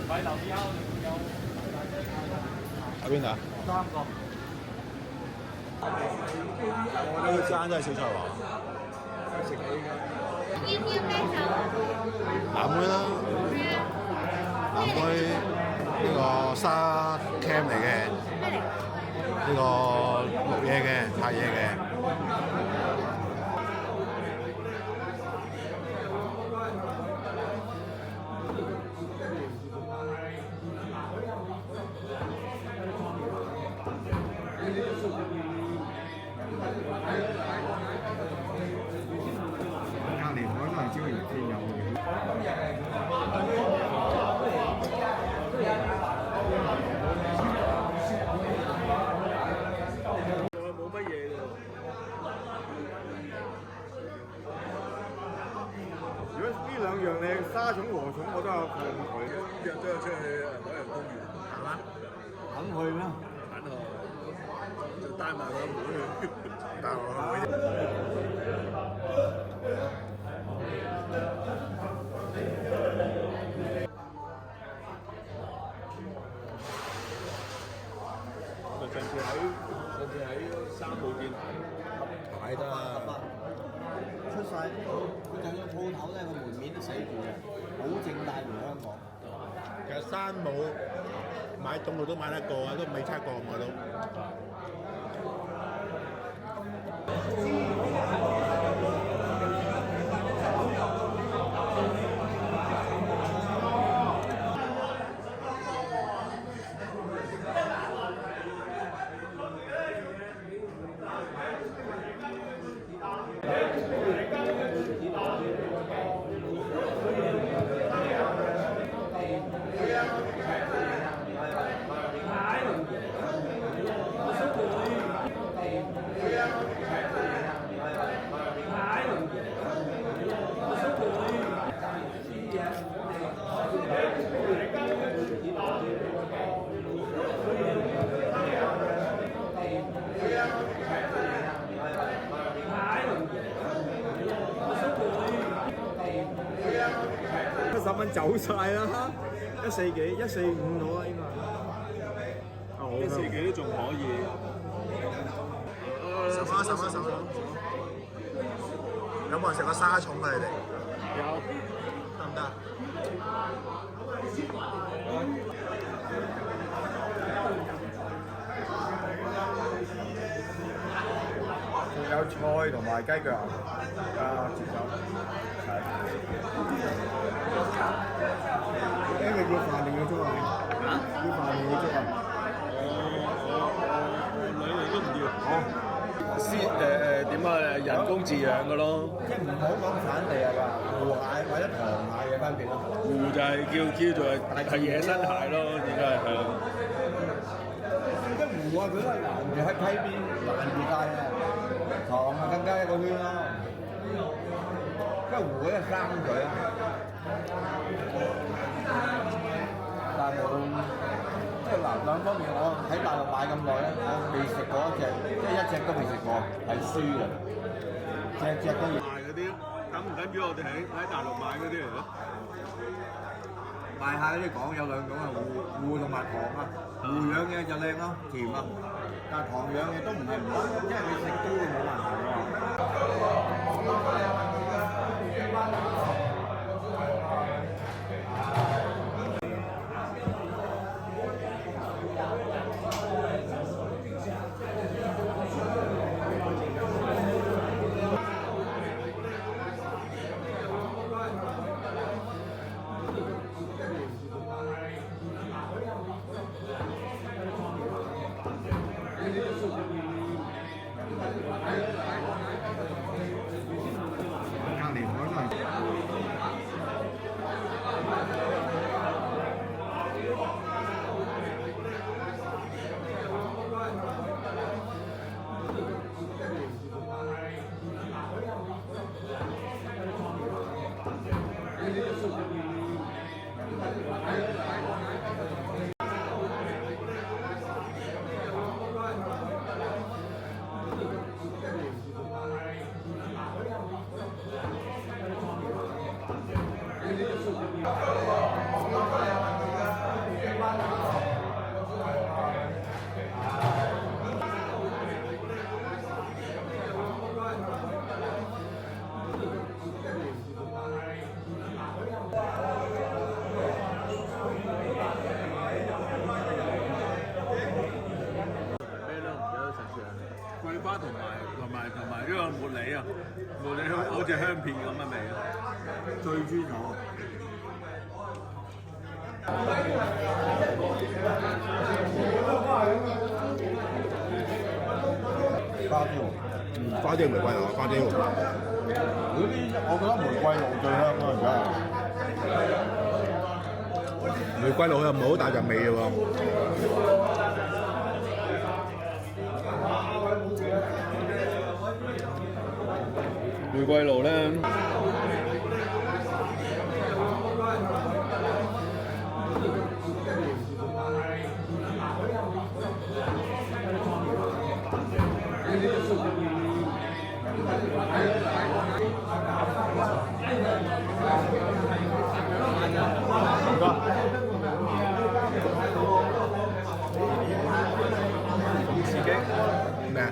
買留啲烤有喺邊度啊？三個。呢間都係小菜華。要咩酒？藍妹啦，藍妹呢個沙 cam 嚟嘅，咩嚟？呢個綠嘢嘅，拍嘢嘅。隔離海都係椒鹽先有嘅。冇乜嘢㗎。如果呢兩樣你沙蟲禾蟲我都有抗拒。約咗出去海洋公園，係嘛？肯去咩？肯去，就帶埋個妹去。帶我個妹。上次喺三號見睇得啊！出晒，佢就算鋪頭咧，個門面都寫住嘅，保證帶回香港。其實山姆買凍肉都買得過啊，都未測過我都。70蚊走晒啦，140幾、145到啦應該係。140幾都仲可以。十蚊。有冇人食過沙蟲啊？你哋有。得唔得？仲有菜同埋雞腳啊，接手係。你要飯定要粥啊？要飯定要粥啊？我兩樣都唔要。點啊？人工飼養嘅咯。即係唔好講產地啊㗎，湖蟹或者塘蟹嘅分別咯。湖就係叫做係野生蟹咯，應該係咯。即係湖啊，佢都係攔住喺溪邊攔住街嘅，塘啊更加一個圈咯。即係湖嗰啲生水啊，但係無論即係嗱兩方面，我喺大陸買咁耐咧，我未食過一隻，即係一隻都未食過，係輸嘅，隻都要。賣嗰啲緊唔緊要？我哋喺大陸買嗰啲嚟咯。賣蟹嗰啲講有兩種啊，湖同埋塘啊，湖養嘅就靚咯，甜啊，但係塘養嘅都唔係唔好，因為你食都會冇問題隔離海都係。咩都唔記得食住，桂花同埋呢個茉莉啊，茉莉好似香片咁嘅味啊，最專我。花雕，花雕玫瑰啊，花雕。嗰啲我覺得玫瑰露最香咯，而家。玫瑰露又唔係好大陣味嘅喎。玫瑰露咧，咩？